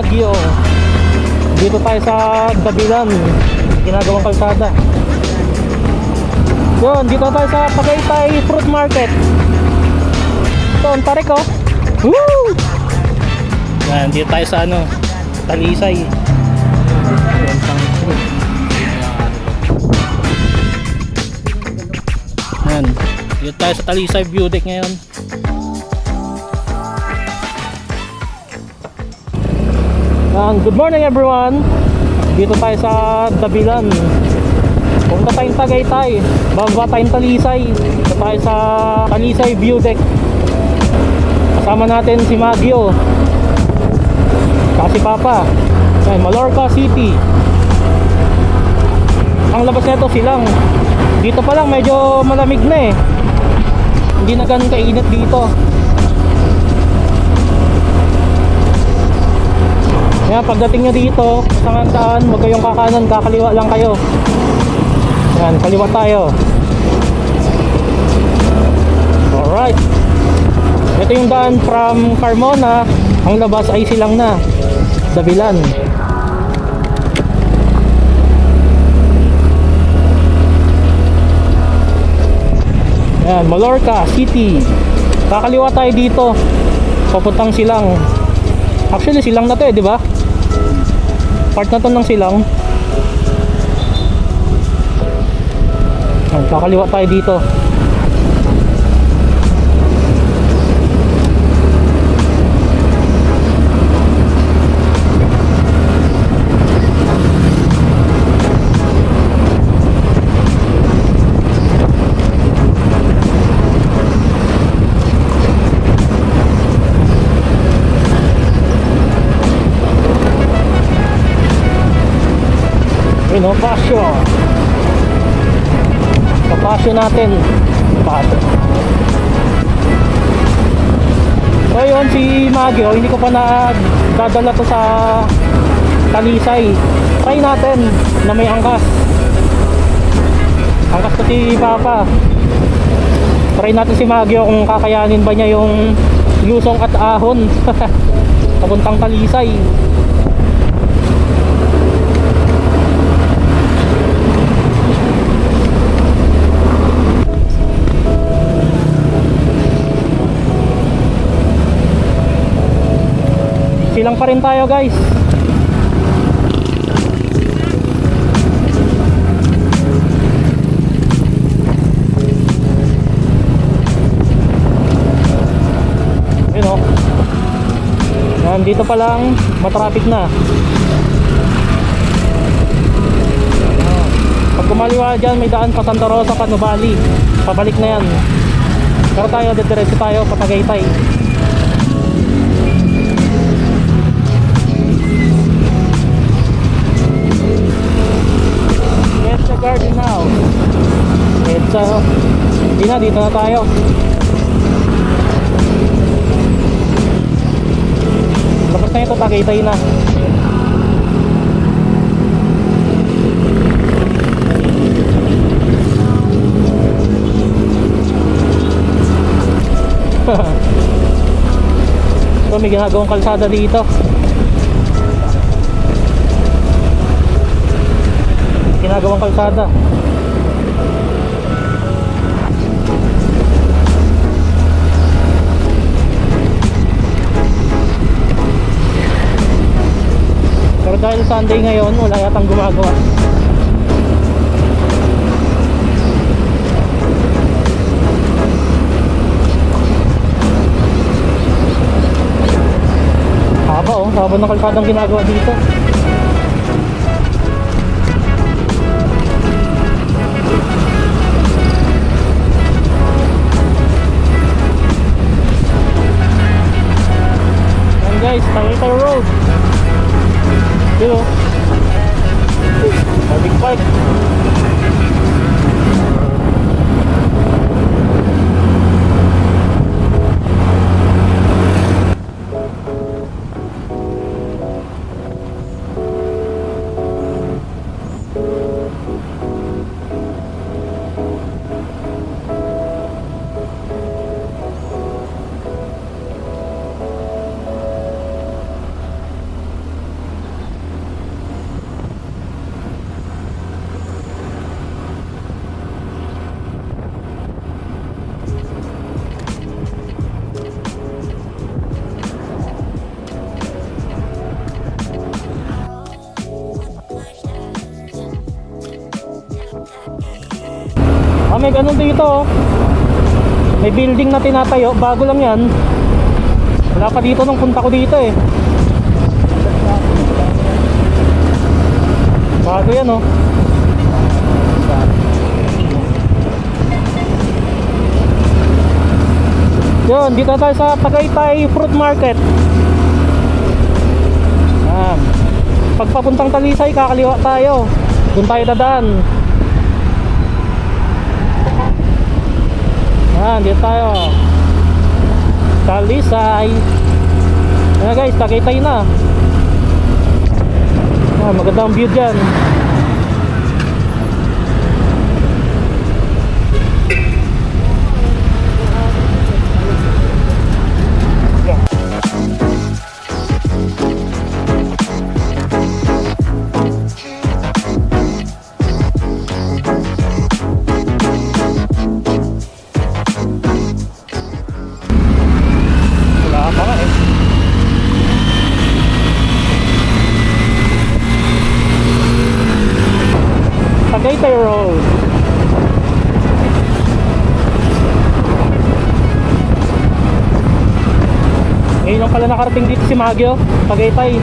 Baguio. Dito tayo sa Dabilan, ginagawang kalsada. Yun, dito tayo sa Tagaytay Fruit Market. Ito, ang tarik oh. Woo! Yan, dito tayo sa ano, Talisay. Yan, dito tayo sa Talisay View Deck ngayon. Yan, good morning everyone. Dito tayo sa Dabilan. Punta tayong Tagaytay, bababa tayong Talisay. Dito tayo sa Talisay View Deck. Kasama natin si Magio, kasi Papa. Yan, Mallorca City. Ang labas nito silang. Dito pa lang medyo malamig na eh. Hindi na ganun kainit dito. Yan, pagdating nyo dito sa daan, huwag kayong kakanan, kakaliwa lang kayo. Yan, kaliwa tayo. Alright. Ito yung daan from Carmona. Ang labas ay silang na Dabilan. Yan, Mallorca City. Kakaliwa tayo dito, papuntang Silang. Actually silang na to eh, di ba? Part na to ng Silang. Yan, kakaliwa tayo dito. No, pasyo. Kapasyo natin. Pasyo. So yun, si Magio, hindi ko pa dadala to sa Talisay. Try natin na may angkas. Angkas ko si Papa. Try natin si Magio kung kakayanin ba niya yung lusong at ahon papuntang Talisay. Silang pa rin tayo guys. Yun o. Yan, dito pa lang matraffic na. Pag kumaliwa dyan, may daan pa Santa Rosa, Panubali. Pabalik na yan. Pero tayo, diretso tayo pa Tagaytay. Garden now. Hindi na, dito na tayo. Tapos na ito, Tagaytay na. So may ginagawang kalsada dito. Ginagawang kalsada. Pero dahil Sunday ngayon, wala yatang gumagawa. Haba oh, haba ng kalsadang ginagawa dito. Guys, Tagaytay Road. Dito. Big Park. may ganun dito oh. May building na tinatayo, bago lang yan. Wala pa dito nung punta ko dito eh. Bago yan oh. Yun, dito tayo sa Tagaytay Fruit Market. Yan. Pagpapuntang Talisay, kakaliwa tayo. Doon tayo dadaan. Yan, dito tayo. Talisay. Yan guys, Tagaytay na. Yan, magandang view dyan. Tagaytay Road. Ngayon lang pala nakarating dito si Magyo, Tagaytay.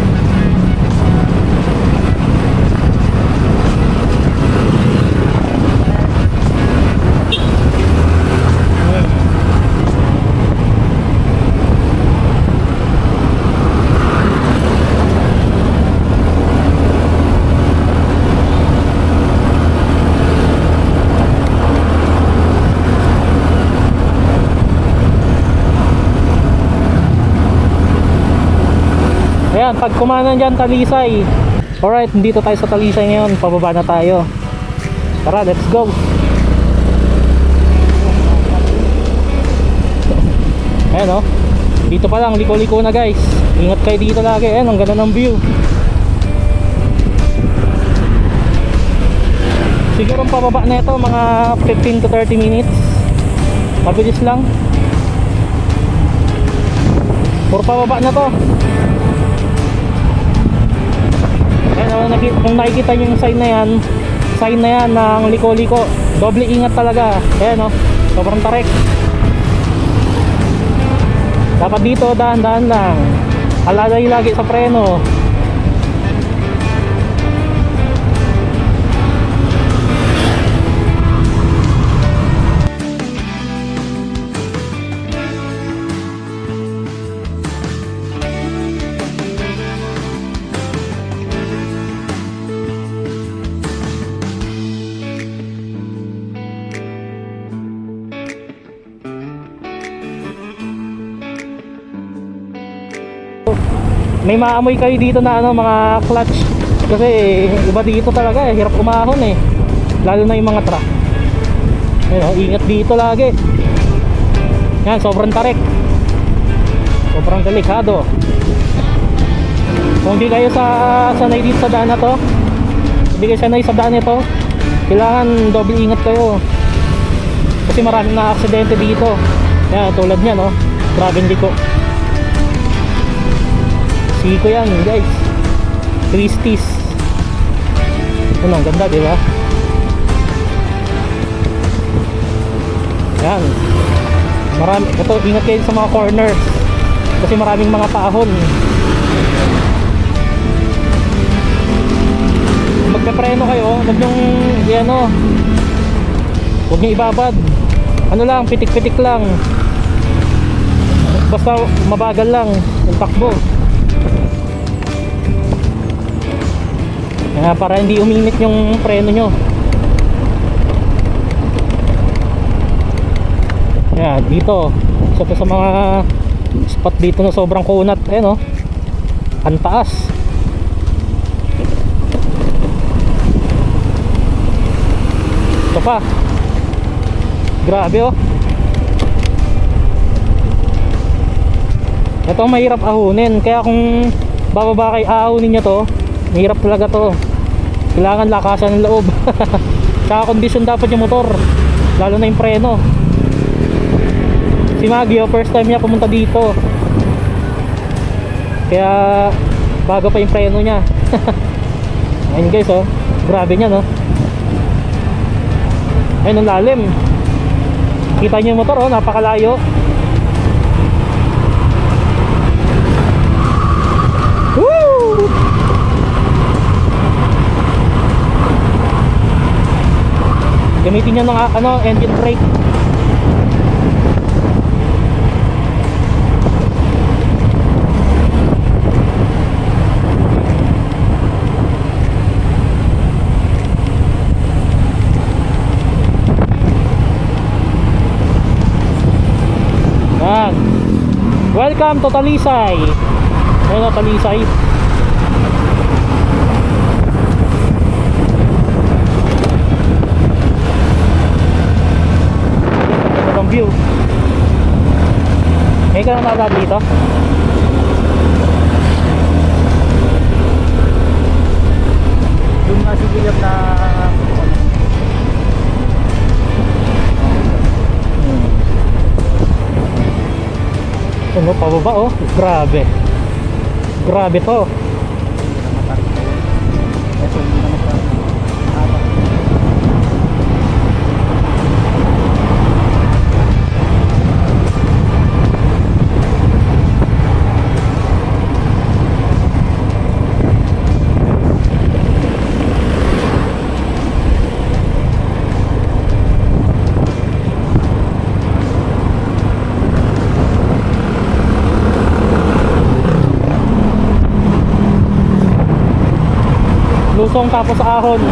Ayan, pag kumanan dyan, Talisay. Alright, dito tayo sa Talisay ngayon. Pababa na tayo. Tara, let's go. Ayan oh. Dito pa lang, liko-liko na guys. Ingat kayo dito lagi. Ayan, ang ganda ng view. Siguro ang pababa na ito, mga 15 to 30 minutes. Mabilis lang. Puro pababa na to. Ayan, kung nakikita nyo yung sign na yan ng liko-liko, doble ingat talaga. Ayan o, sobrang tarik. Dapat dito dahan-dahan lang, alalay lagi sa preno. May maamoy kayo dito na ano, mga clutch. Kasi iba dito talaga eh, hirap umahon eh. Lalo na yung mga truck. Ayun, ingat dito lagi. Yan, sobrang tarik. Sobrang delikado. Kung hindi kayo sanay dito sa daan na to, hindi kayo sanay sa daan nito, kailangan doble ingat kayo. Kasi maraming na aksidente dito. Yan, tulad niya no, grabing liko. Siko yan guys, Christie's. Ano, ang ganda diba? Yan, marami, ito ingat kayo sa mga corners kasi maraming mga paahon. Magpe-preno kayo, huwag nyong ano, huwag nyong ibabad. Ano lang, pitik-pitik lang, basta mabagal lang yung takbo. Para hindi uminit yung preno nyo. Ayan, dito isa pa sa mga spot dito na sobrang kunat. Ayan o, ang taas. Ito pa, grabe o. Ito ang mahirap ahunin. Kaya kung bababa kayo, aahunin nyo to, mahirap talaga to. Kailangan lakasan ng loob. Saka kondisyon dapat yung motor, lalo na yung preno. Si Magyo, first time niya pumunta dito, kaya bago pa yung preno niya. Ayun guys oh, grabe niya no. Ayun ang lalim. Kita niyo yung motor, oh, napakalayo. Woo! Gamitin niyo ng engine brake. Yan. Welcome to Talisay. Ayun o, Talisay. Ganda ng view. Ngayon ka na nakadaan dito. Yung nasa gilap na Ano, pababa oh. Grabe. Grabe to. ito hindi naman sa haba. Lusong tapos ahon.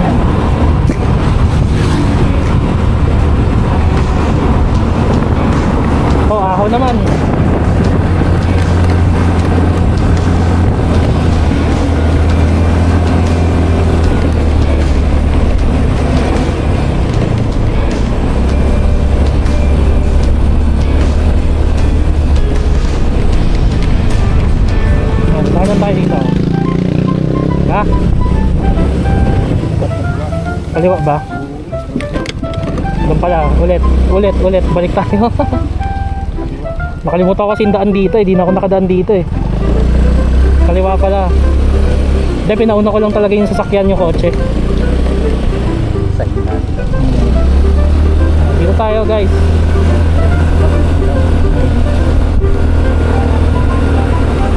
Oh, ahon naman. Saan tayo dito? Ha? Kaliwa ba? Doon pala, ulit, balik tayo. Nakalimutan ko kasi yung daan dito eh, di na ako nakadaan dito eh. Kaliwa pala. Hindi, pinauna ko lang talaga yung sasakyan yung kotse. Dito tayo guys.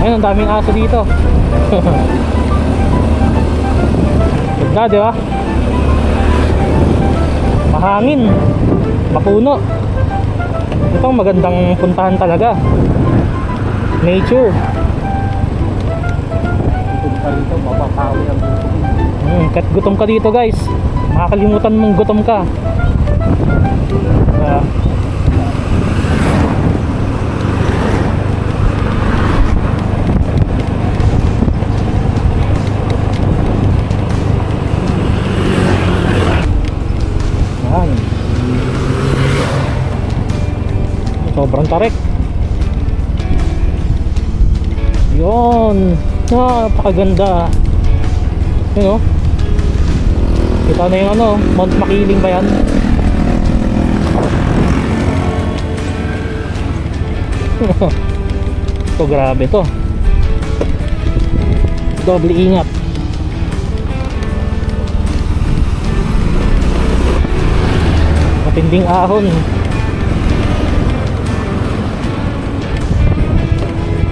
Ayun, ang daming aso dito. Ganda, di ba? Mahangin, mapuno. Ito ang magandang puntahan talaga. Nature. Gutom ka dito, mapapawi ang gutom. Kahit gutom ka dito guys, makakalimutan mong gutom ka. Yan. Sobrang tarik. Yun. Napakaganda. Yun o. Kita na yung Mount Makiling ba yan? Ito, grabe to. Doble ingat. Matinding ahon.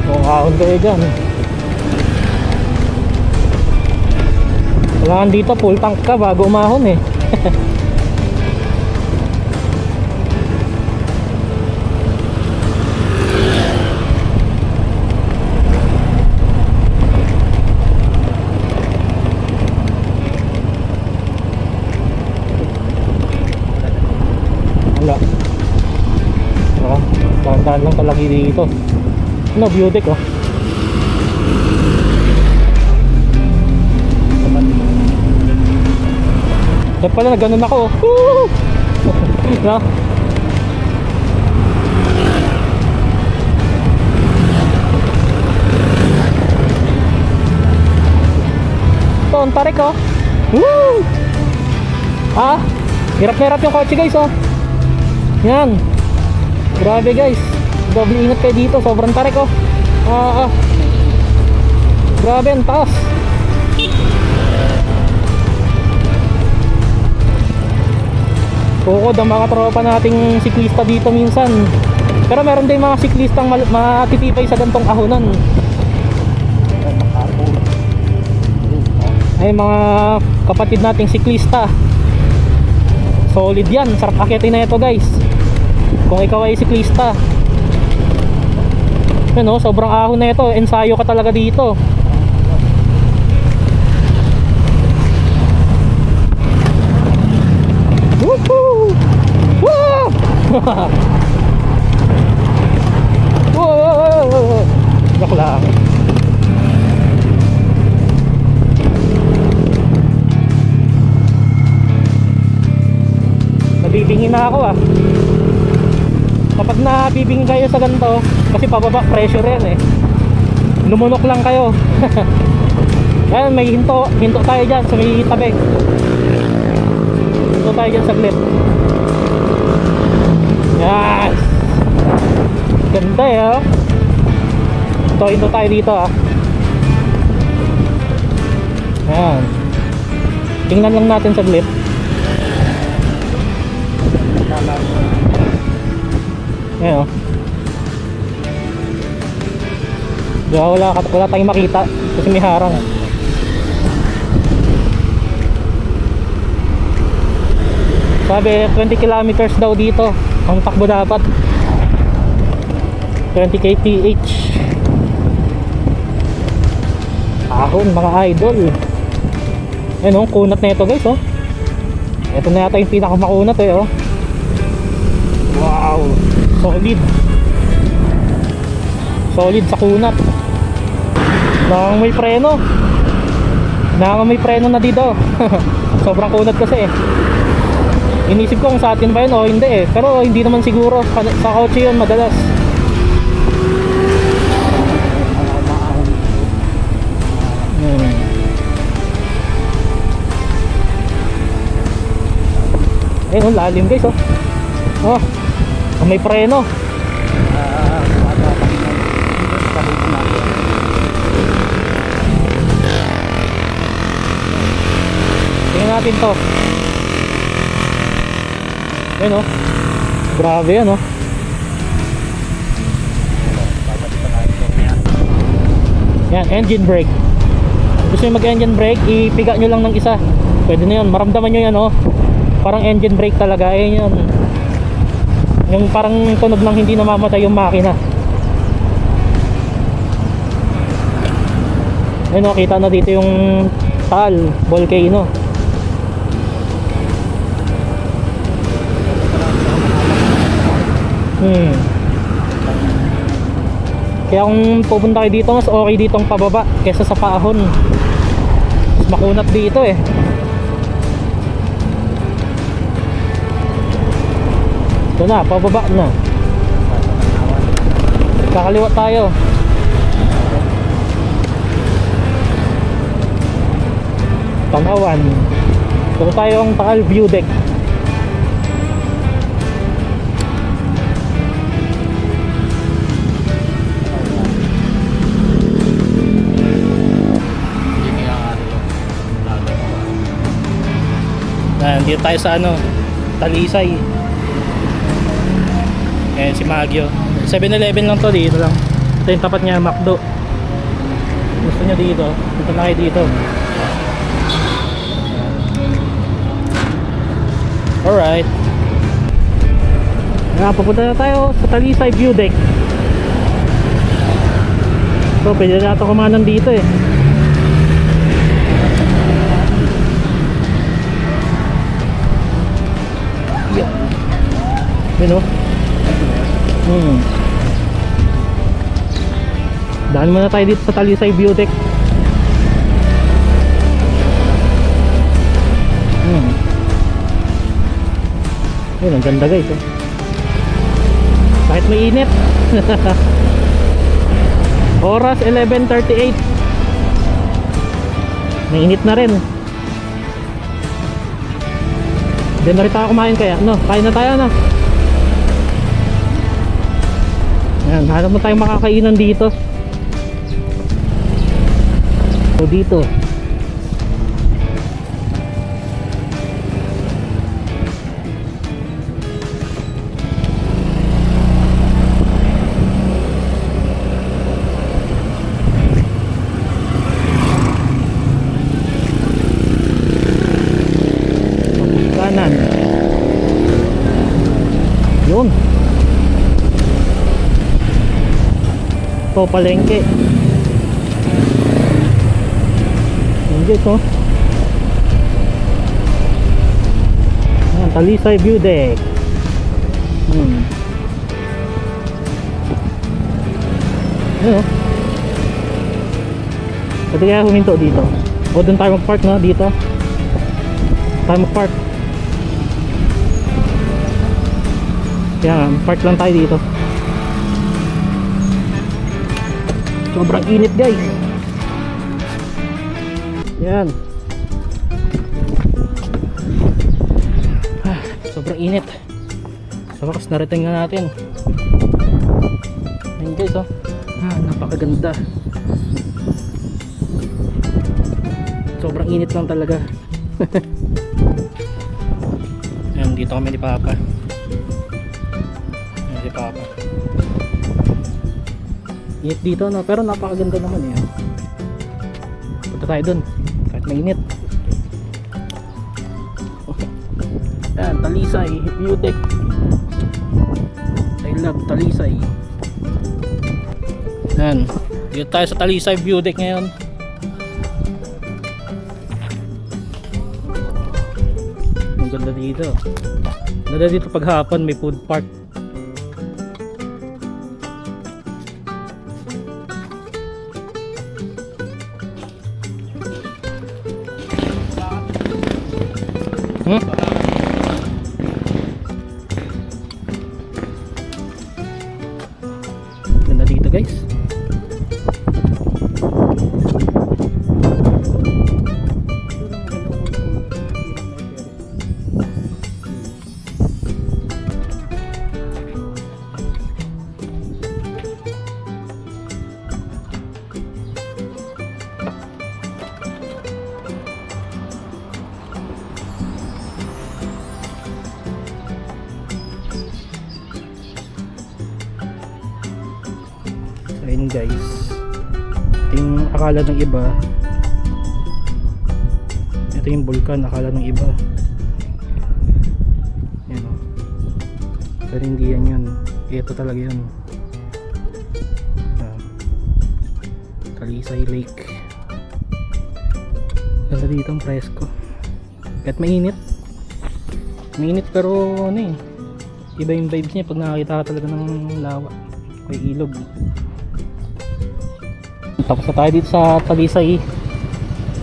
Kung ahon kayo dyan, kailangan dito full tank ka bago umahon eh. Wala. Dahan-dahan lang talaga dito. View deck oh. Kaya pala nagganon ako oh. Woo! No? Ito ang tarik oh. Woo! Ah, hirap na hirap yung kotse guys oh. Yan. Grabe guys. Doble ingat kayo dito, sobrang tarik oh. Grabe ang taas. Kukod ang mga tropa nating siklista dito minsan. Pero meron din mga siklistang matitipay sa gantong ahonan. Ay mga kapatid nating siklista, solid yan, sarap akitin na ito guys kung ikaw ay siklista. Ano, sobrang ahon na ito, ensayo ka talaga dito. Woohoo! Woo! Whoa! Joke lang. Nabibingin na ako kapag nabibingin kayo sa ganito kasi pababa pressure yan lumunok lang kayo. Ayan, may hinto tayo dyan sa may tabi. Hinto tayo dyan saglit. Yes, ganda hinto tayo dito ayan, tingnan lang natin saglit. Ayan wala tayong makita kasi may harang. Sabi 20 kilometers daw dito ang takbo dapat, 20 kph. Ahon mga idol. Ayan kunat na ito guys ito na yata yung pinakamakunat wow, solid sa kunat. May preno na dito. Sobrang kunat kasi inisip ko kung sa atin ba yun o hindi pero hindi naman siguro, sa kotse yun madalas. Ayun lalim guys may preno. Tingnan natin to. Ayun grabe yan yan, engine brake. Gusto nyo mag engine brake, ipiga nyo lang ng isa, pwede na yun, maramdaman nyo yan parang engine brake talaga. Ayun yun, yung parang tunog ng hindi namamatay yung makina. Ayun kita na dito yung Taal Volcano. Kaya kung pupunta kayo dito, mas okay ditong pababa kesa sa paahon. Mas makunat dito Ito na, pababa na. Kakaliwa tayo. Tanawan. Ito tayong Taal View Deck. Dito tayo sa Talisay. Ayan si Magyo. 7-Eleven lang to, dito lang. Ito yung tapat niya, McDo. Gusto niya dito, punta na kayo dito. Alright. Pupunta na tayo sa Talisay View Deck. So pwede na ito kumanan dito Daan muna tayo dito sa Talisay View Deck. Yun, ang ganda guys kahit mainit. Oras 11:38. Mainit na rin. Hindi na rin tayo kumain kaya kain na tayo Ayan, hanap mo tayong makakainan dito. So dito Ito palengke. Yan guys, oh. Yan, Talisay View Deck. Yan, oh. Pwede kaya huminto dito. O doon tayo mag-park, no? Dito tayo mag-park. Kaya park lang tayo dito. Sobrang init guys. Yan. Sobrang init. Sa wakas narating na natin. Yan guys, oh. Napakaganda. Sobrang init lang talaga. Yan, dito kami ni Papa. Yan si Papa. Init dito, no? Pero napakaganda naman eh. Punta tayo dun kahit mainit. Yan, Talisay View Deck. I love Talisay. Yan, dito tayo sa Talisay View Deck ngayon. Ang ganda dito. Ganda dito pag hapon, may food park. Ganda dito guys. Ayun guys, ito yung akala ng iba, ito yung bulkan, akala ng iba yan, oh. Pero hindi yan yun, ito talaga yun. Talisay Lake. Ganda dito, ang presko kahit mainit pero ano eh, iba yung vibes niya pag nakakita ka talaga ng lawa, may ilog. Tapos na tayo dito sa Talisay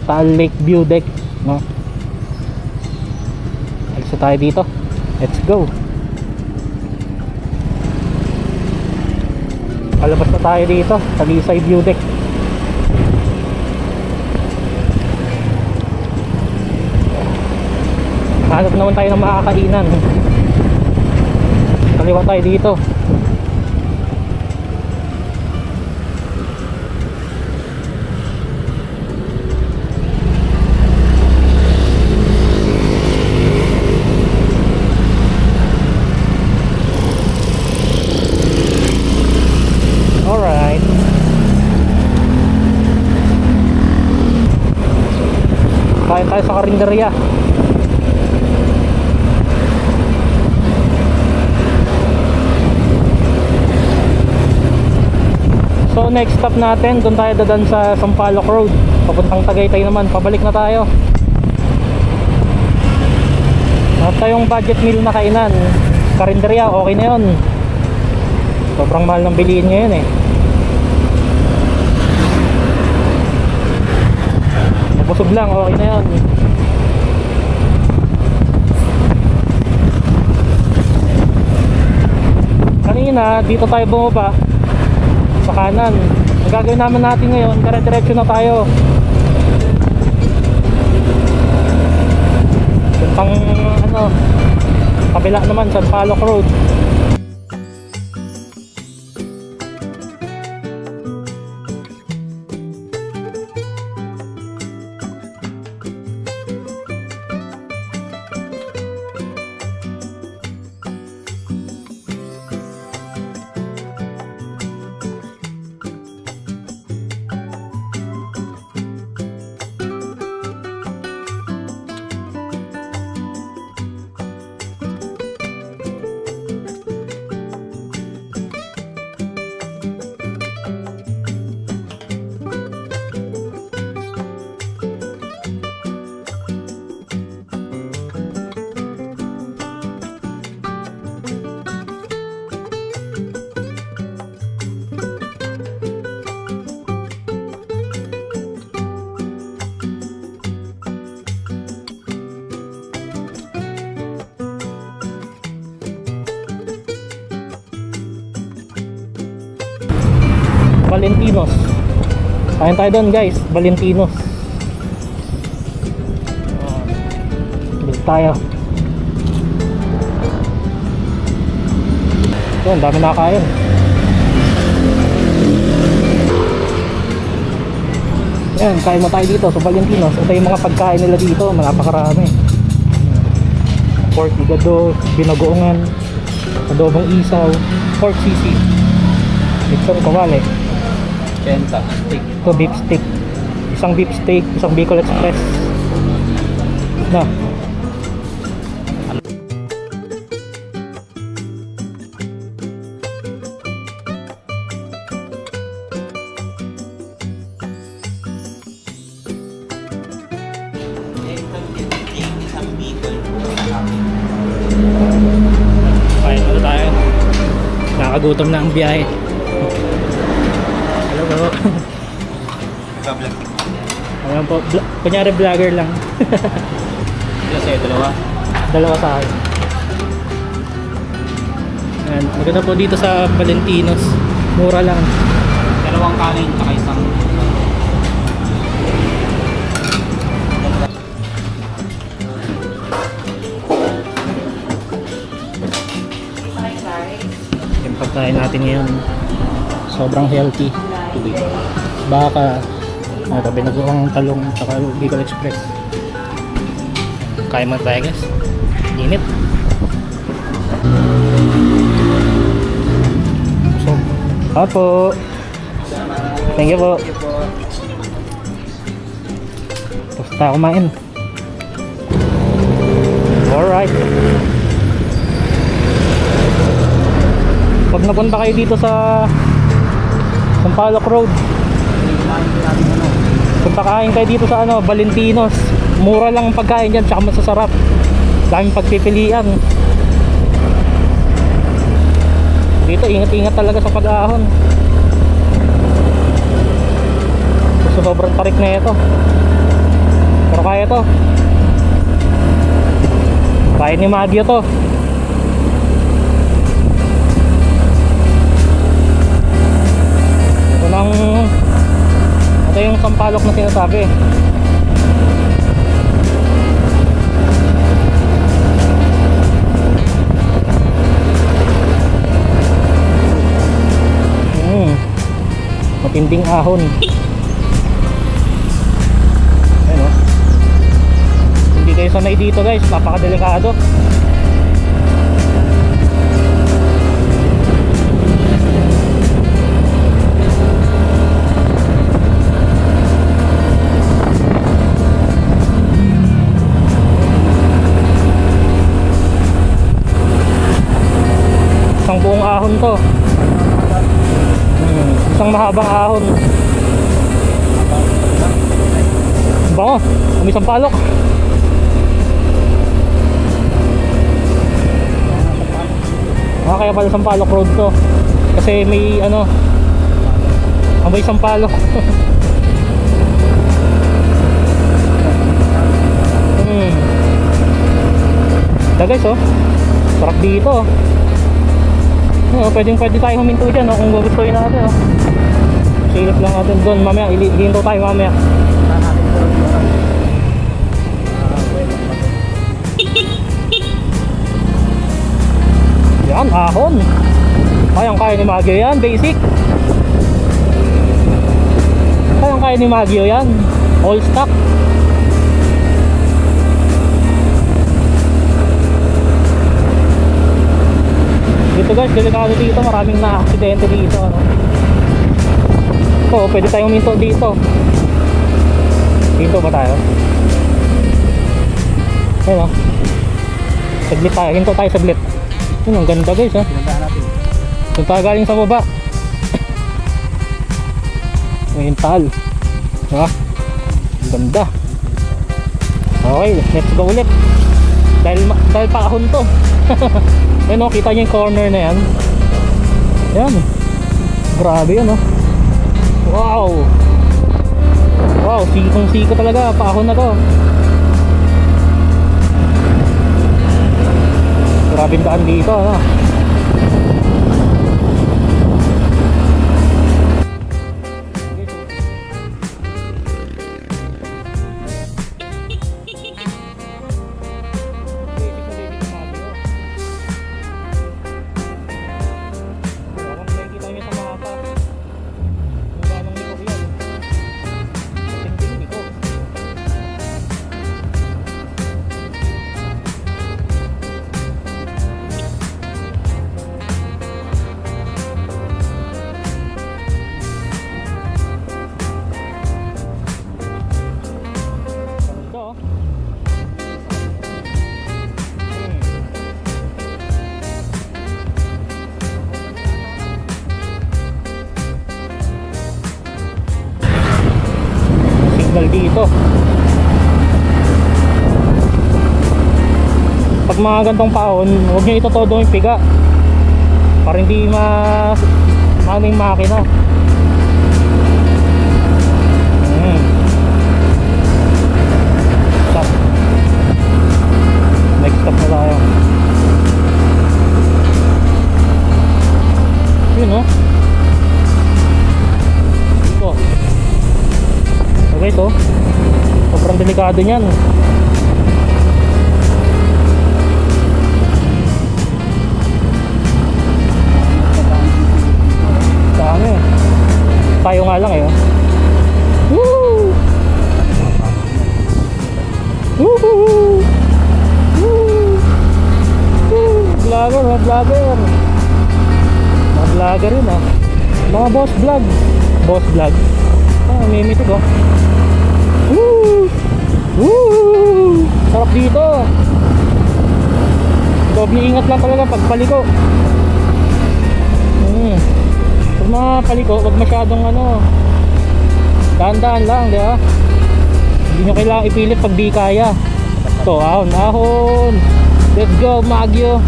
Taal Lake View Deck, no? Alis na tayo dito. Let's go. Palabas na tayo dito, Talisay View Deck. Hanap naman tayo ng makakainan. Kaliwa tayo dito. Alright. Kain tayo sa karinderya. So next stop natin, doon tayo dadan sa Sampaloc Road. Papuntang Tagaytay naman, pabalik na tayo. At tayong budget meal na kainan, karinderya, okay na yun. Sobrang mahal ng bilihin ngayon eh. Nabusog lang, okay na yun. Kanina, dito tayo bumaba sa kanan. Ang gagawin naman natin ngayon, dire-diretso na tayo. Yung pang ano, kabila naman, Sampaloc Road. Valentinos. Kain tayo doon guys, Valentinos. Bilis tayo. Yan, dami nakakain. Yan, kain mo tayo dito sa Valentinos. Ito yung mga pagkain nila dito, napakarami. Pork igado, binagoongan, adobong isaw, pork sisig, lechon kawali, Benta. Steak. ito beef steak, isang beef steak, isang Bicol Express na. Kain muna tayo. Nakagutom na ang biyahe. Hello po. Ayan po, kunyari vlogger lang. Kasi dalawa. Dalawa sa akin. Ayan, maganda po dito sa Valentinos. Mura lang. Dalawang kanin tsaka isang Yung pagkain natin ngayon, sobrang healthy. Baka, tabi nagawang talong saka Bicol Express. Kain mo tayo guys. Init. So, apo. Thank you po. Tapos tayo kumain. Alright. Pag napunta kayo dito sa Sampaloc Road, punta kain kayo dito sa Valentinos. Mura lang ang pagkain dyan, tsaka masasarap. Daming pagpipilian. Dito ingat-ingat talaga sa pag-ahon. Sobrang tarik na ito. Pero kaya to. Kaya ni Magyo to. Ito yung Sampaloc na sinasabi. Matinding ahon. Ayun o. Hindi kayo sanay dito guys, napakadelikado. Isang buong ahon to. Isang mahabang ahon. Bango, kami Sampaloc. Kaya pala Sampaloc Road to. Kasi may amoy Sampaloc. Ito guys sarap dito. Pwede tayo huminto dyan kung gugustuhin natin. Silip lang natin doon. Mamaya, hihinto tayo mamaya. Yan, ahon. Kayang-kaya ni Magyo yan, basic. Kayang-kaya ni Magyo yan. All stock. Dito guys, delikado dito, maraming na-aksidente dito So, pwede tayong huminto dito. Hinto ba tayo? Ayun saglit tayo, hinto tayo saglit. Yun, ang ganda guys Doon tayo galing sa baba. Ngayon tal. Ang ganda. Okay, let's go ulit. Dahil paahon to. Ayun kita niyo yung corner na yan. Yan. Grabe yun Wow. Wow, sikong-siko talaga. Paahon na to. Grabe daan dito bawal dito. Pag mga gantong paon, huwag nyo itotodo yung piga para hindi maano yung makina. Stop. Next stop na tayo. Yun o. Ito. Okay ito. Sobrang delikado nyan. Dami. Tayo nga lang eh. Woo! Woo! Vlogger, mga vlogger. Mga vlogger yun ah. Mga boss vlog. Boss vlog. Ah, may mitig oh. Woo! Woo! Sarap dito. Doble ingat lang talaga pag paliko. Pag mga paliko, wag masyadong ano, dahan-dahan lang, di ba? Hindi nyo kailangan ipilit pag di kaya. Ito, ahon, ahon. Let's go, Magyo.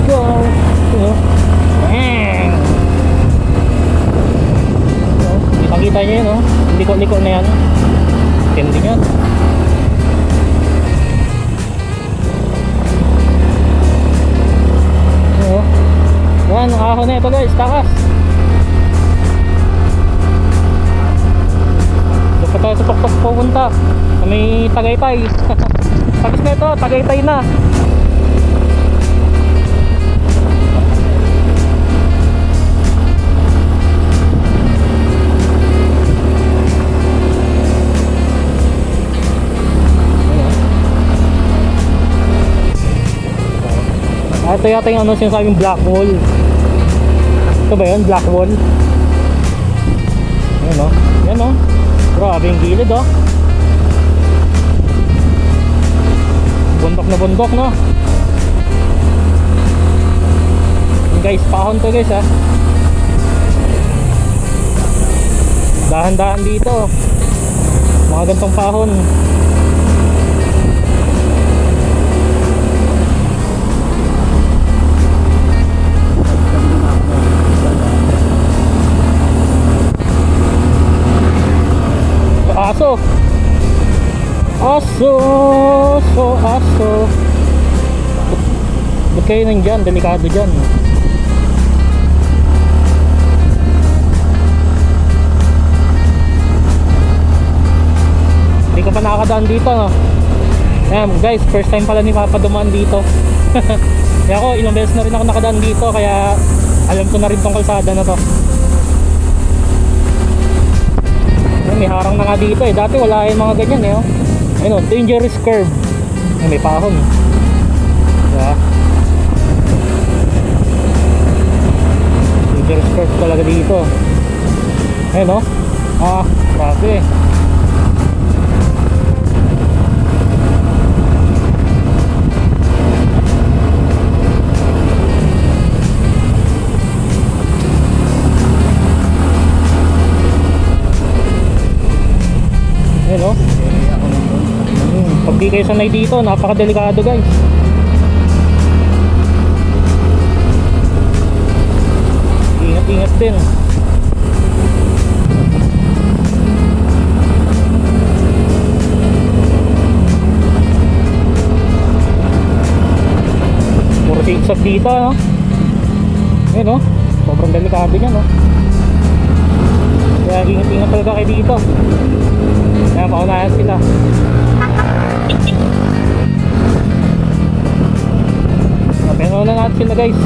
Go. Kita nyo yun, oh. Liko-liko na yan. Tindi yan. Yan, ang ahon na ito guys, takas. Doon pa tayo sa tuktok pupunta. May Tagaytay. Tapos na ito, Tagaytay na. Ito yata yung ano sinasabing black wall. Ito ba yun? Black wall? Yan o. Yan o. Grabe yung gilid o. Bundok na bundok no. Guys, pahon to guys ha. Dahan-dahan dito. Mga gantong pahon. Aso. Aso. Aso. Ba't kayo nandyan? Delikado dyan. Hindi ka pa nakakadaan dito no? Ayan guys, first time pala ni Papa dumaan dito. Kaya ako, ilang beses na rin ako nakadaan dito. Kaya alam ko na rin tong kalsada na to. May harang na nga dito eh. Dati wala yung mga ganyan eh. Oh. Ayun, dangerous curve. May pahon. Diba? Dangerous curve talaga dito. Ayun oh. Ah, grabe. Ayun o. Pag di kayo sanay dito, napakadelikado guys. Ingat-ingat din. Puro zigzag dito no. Ayun o. Sobrang delikado niya no. Kaya ingat-ingat talaga kayo dito. Kaya paunahan sila. Pero na natin sila guys.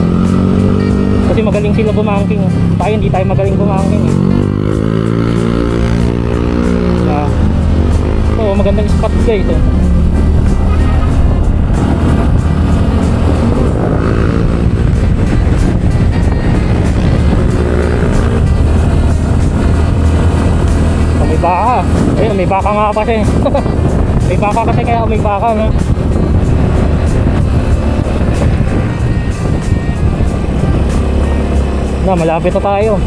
Kasi magaling sila bumangking. Tayo hindi tayo magaling bumangking eh. Kaya ito magandang spot guys eh. May baka. Ayun, may baka nga kasi. May baka kasi kaya may baka no? Na, malapit na tayo.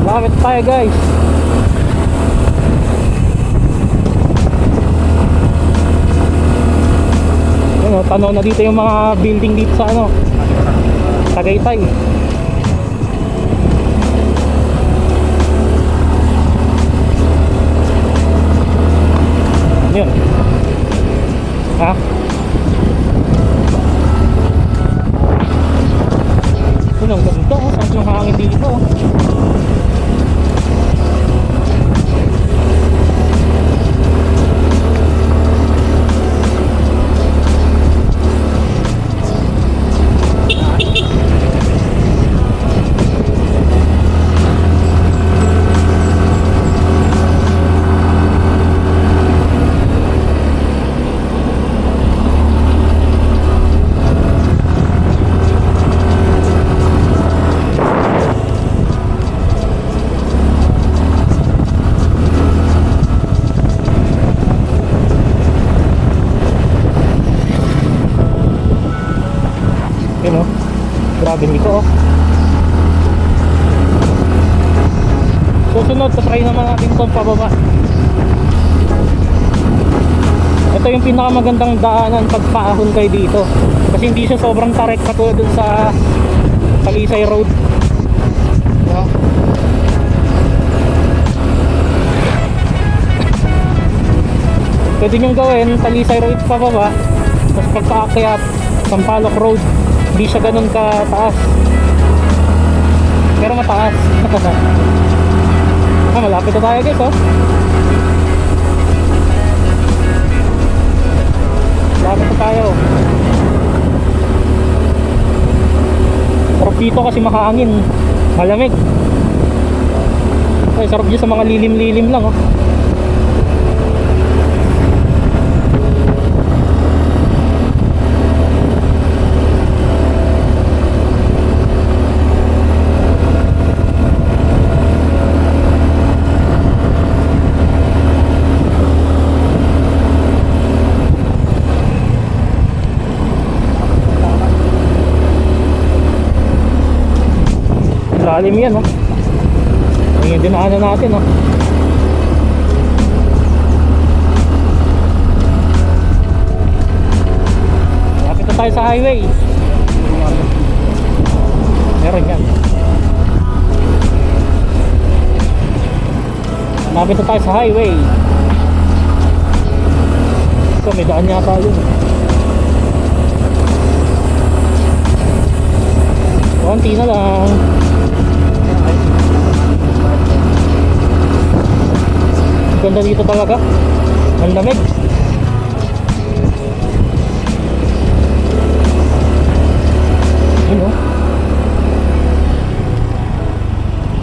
Malapit na tayo, guys. Ano, tanaw na dito yung mga building dito sa ano, Tagaytay. Yun. Ha? Yun ang ganda, oh. Sarap ng hangin dito, oh. Yun, oh. Grabe nito, oh. Susunod, try naman natin itong pababa. Ito yung pinakamagandang daanan pag paahon kayo dito, kasi hindi siya sobrang tarik katulad dun sa Talisay Road. Diba? Pwede nyo gawin Talisay Road pababa, tapos pag paakyat Sampaloc Road, hindi siya ganun kataas, pero mataas. Malapit na tayo, guys, oh. Malapit na tayo. Sarap dito kasi makahangin, malamig. Ay, sarap dito sa mga lilim-lilim lang, oh. Lalim yan, oh. Yung dinaanan natin, oh. Lapit na tayo sa highway. Meron yan. Lapit na tayo sa highway. Ito, may daan yata yun. Konti na lang. Ganda dito talaga. Ang lamig. Yun, oh.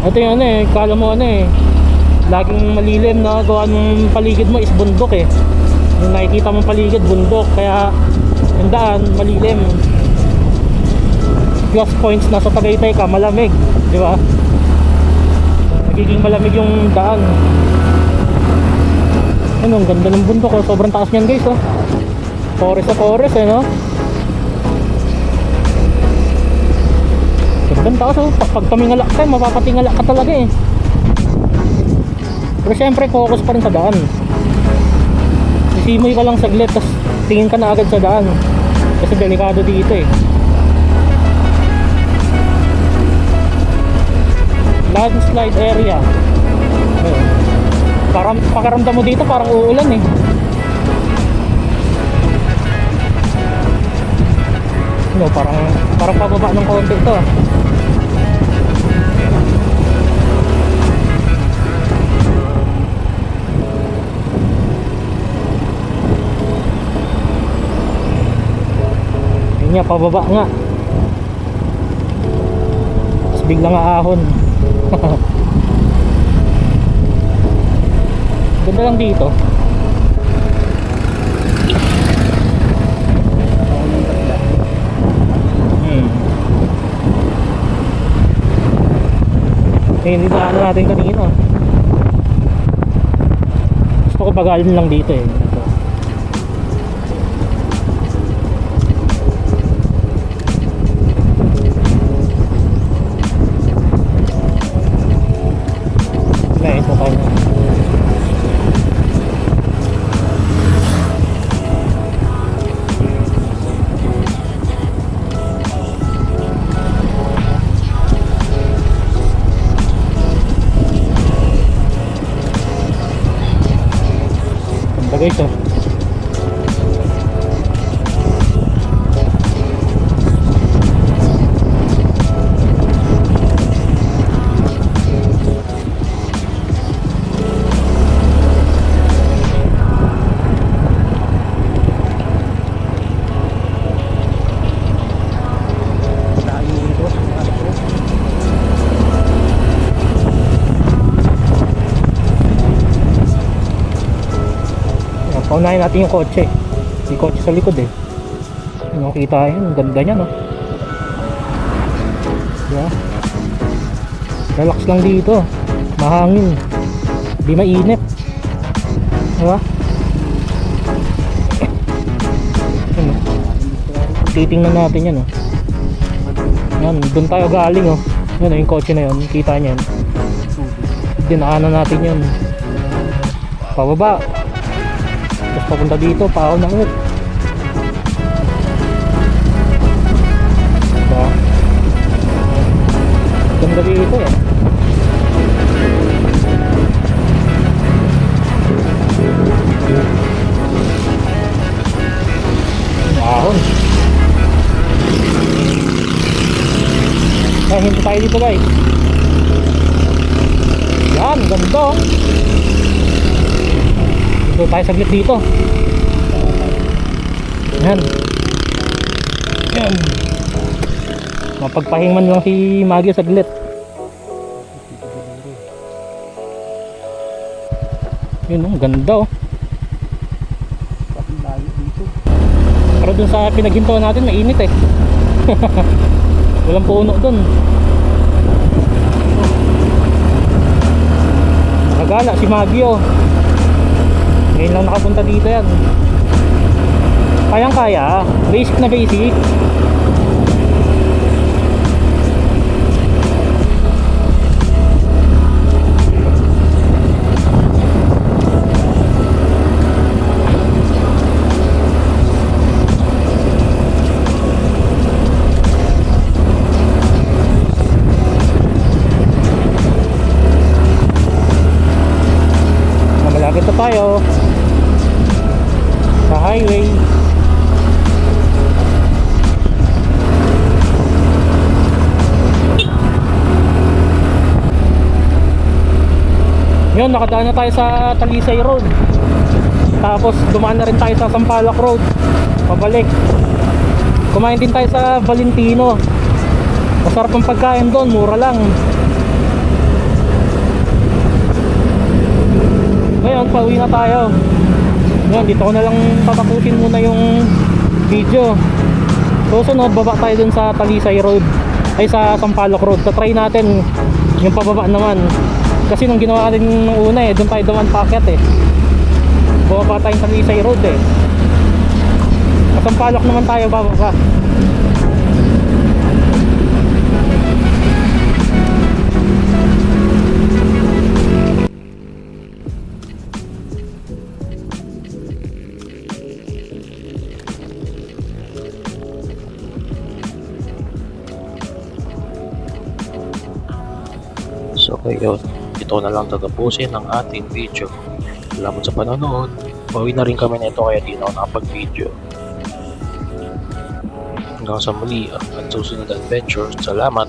Ito yung ano eh, kala mo ano eh, laging malilim na gawa ng paligid mo is bundok eh. Yung nakikita mong paligid, bundok. Kaya yung daan, malilim. Plus points na sa Tagaytay ka, malamig. Di ba? Nagiging malamig yung daan. Ano, ang ganda ng bundok, oh. Sobrang taas niyan, guys, oh. Forest sa forest, eh, no? Sobrang taas, oh. Pag tumingala ka, mapapatingala ka talaga, eh. Pero syempre, focus pa rin sa daan. Isimoy ka lang saglit, tapos tingin ka na agad sa daan. Kasi delikado dito, eh. Landslide area. Ayun. Parang pakaramdam mo dito parang uulan, eh. No, parang pababa ng konti ito, ah. Yun nga, pababa nga. Tapos biglang aahon. Ganda lang dito. hindi na ano natin kanina. Gusto ko bagalin lang dito eh. Ito. Ito tayo na. Ganda guys oh. Paunahin natin yung kotse. Yung kotse sa likod eh. Ano kita yun? Ganda niya no. Yeah. Relax lang dito. Mahangin. Di mainit. Diba? Ano? Titingnan natin yan oh. Yan, doon tayo galing oh. Yan yung kotse na yun. Kita niyan. Dinaanan natin yun. Pababa. Tapos papunta dito, paahon na ulit. Diba? Ganda dito eh. Ahon. Kaya hinto tayo dito guys. Yan, ganda oh. Dito tayo saglit dito. Yan. Yan. Mapagpahingman lang si Maggie saglit. Yun oh, ganda oh. Pero dun sa pinaghinto natin mainit eh. Walang puno dun. Nakagala si Maggie oh. Ngayon lang nakapunta dito yan. Kayang kaya. Basic na basic. Malapit na tayo sa highway. Yun, nakadaan na tayo sa Talisay Road. Tapos dumaan na rin tayo sa Sampaloc Road. Pabalik. Kumain din tayo sa Valentino. Masarap ang pagkain doon, mura lang. Ngayon, pauwi na tayo. Ngayon, dito ko na lang tatapusin muna yung video. Susunod, baba tayo dun sa Talisay Road. Ay, sa Sampaloc Road. Tatry natin yung pababa naman. Kasi nung ginawa natin nung una eh, dun tayo duman packet eh. Baba tayong Talisay Road eh. Sa Sampaloc naman tayo bababa. So ngayon, ito na lang tatapusin ang ating video. Salamat sa panonood. Pauwi na rin kami nito kaya di na ako nakapag-video. Hanggang sa muli at susunod adventure. Salamat!